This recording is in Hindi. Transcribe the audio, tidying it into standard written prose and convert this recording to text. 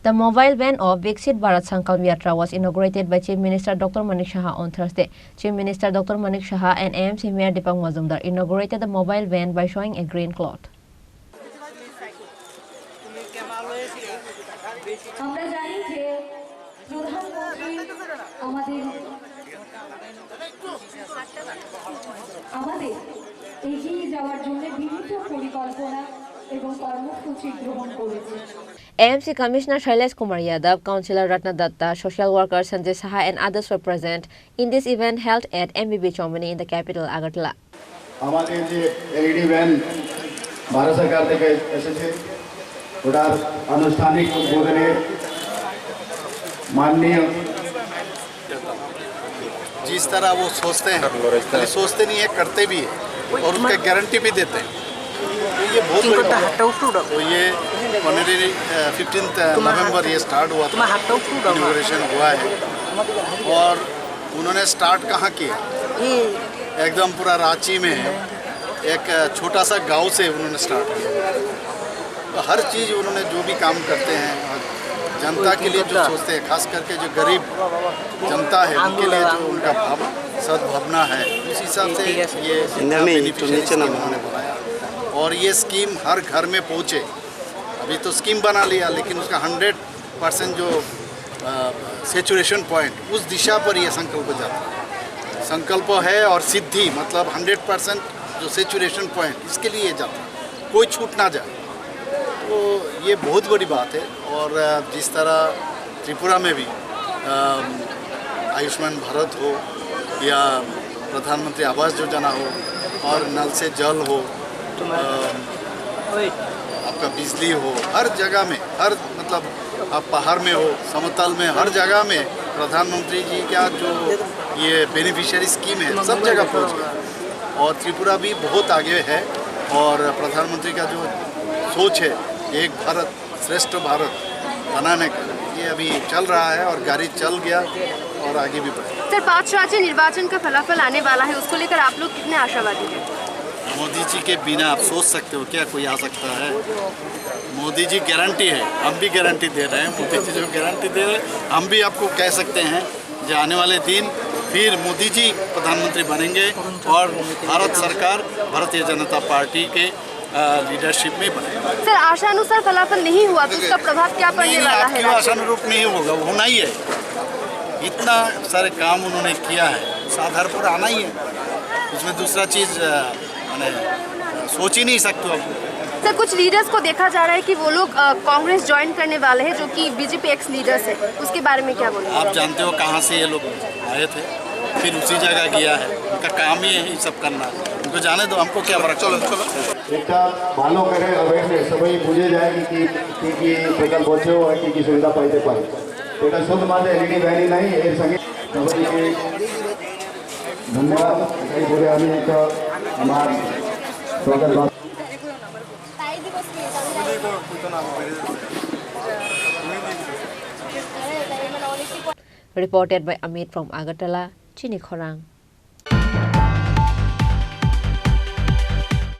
The mobile van of Viksit Bharat Sankalp Yatra was inaugurated by Chief Minister Dr. Manik Saha on Thursday. Chief Minister Dr. Manik Saha and AMC Mayor Deepak Majumdar inaugurated the mobile van by showing a green cloth. AMC Commissioner Shailesh Kumar Yadav, Councillor Ratna Datta, social worker Sanjay Saha and others were present in this event held at MBB Chowmani in the capital Agartala. हमारे जो LED वैन भारत सरकार থেকে এসেছে ওটার আনুষ্ঠানিক উদ্বোধনে माननीय जिस तरह वो सोचते हैं खाली सोचते नहीं है करते भी है और उसका गारंटी भी देते हैं तो ये बहुत बड़ी बात है। तो ये 15 नवंबर ये स्टार्ट हुआ था इनॉग्रेशन हुआ है और उन्होंने स्टार्ट कहाँ किया एकदम पूरा रांची में एक छोटा सा गांव से उन्होंने स्टार्ट किया तो हर चीज़ उन्होंने जो भी काम करते हैं जनता के लिए जो सोचते हैं खास करके जो गरीब जनता है उनके लिए जो उनका सद्भावना है उस हिसाब से ये उन्होंने बनाया और ये स्कीम हर घर में पहुँचे। अभी तो स्कीम बना लिया लेकिन उसका 100% जो सेचुरेशन पॉइंट उस दिशा पर ये संकल्प जाता है। संकल्प है और सिद्धि मतलब 100% जो सेचुरेशन पॉइंट इसके लिए जाता है, कोई छूट ना जाए। तो ये बहुत बड़ी बात है और जिस तरह त्रिपुरा में भी आयुष्मान भारत हो या प्रधानमंत्री आवास योजना हो और नल से जल हो आपका बिजली हो हर जगह में हर मतलब आप पहाड़ में हो समतल में हर जगह में प्रधानमंत्री जी का जो ये बेनिफिशियरी स्कीम है सब जगह पहुँच गया और त्रिपुरा भी बहुत आगे है और प्रधानमंत्री का जो सोच है एक भारत श्रेष्ठ भारत बनाने का ये अभी चल रहा है और गाड़ी चल गया और आगे भी बढ़े। सर 5 राज्य निर्वाचन का फलाफल आने वाला है उसको लेकर आप लोग कितने आशावादी हैं? मोदी जी के बिना आप सोच सकते हो क्या कोई आ सकता है? मोदी जी गारंटी है, हम भी गारंटी दे रहे हैं। मोदी जी जो गारंटी दे रहे हैं हम भी आपको कह सकते हैं जो आने वाले दिन फिर मोदी जी प्रधानमंत्री बनेंगे और भारत सरकार भारतीय जनता पार्टी के लीडरशिप में बनेगा। सर आशानुसार फलाफल नहीं हुआ तो उसका प्रभाव क्या पड़ने वाला है? आशानुरूप नहीं होगा, होना ही है। इतना सारे काम उन्होंने किया है उस आधार पर आना ही है, उसमें दूसरा चीज़ मैंने सोच ही नहीं सकते आप। सर कुछ लीडर्स को देखा जा रहा है कि वो लोग कांग्रेस ज्वाइन करने वाले हैं जो कि बीजेपी एक्स लीडर्स है, उसके बारे में क्या बोलेंगे? आप जानते हो कहाँ से ये लोग आए थे फिर उसी जगह गया है, उनका काम ही है ये सब करना। उनको जाने दो, हमको क्या फर्क। चलो একটা ভালো করে অ্যাওয়ারনেস সবাই বুঝে যায় কি কি প্রকল্প হচ্ছে ও কি কি সুবিধা পাইতে পারে। এটা শুধুমাত্র এলইডি ভ্যানই নাই, এর সঙ্গে সবাইকে ধন্যবাদ এই বলে আমি একটা আমার সরকার Reported by Amit from Agartala, Chini Khorang.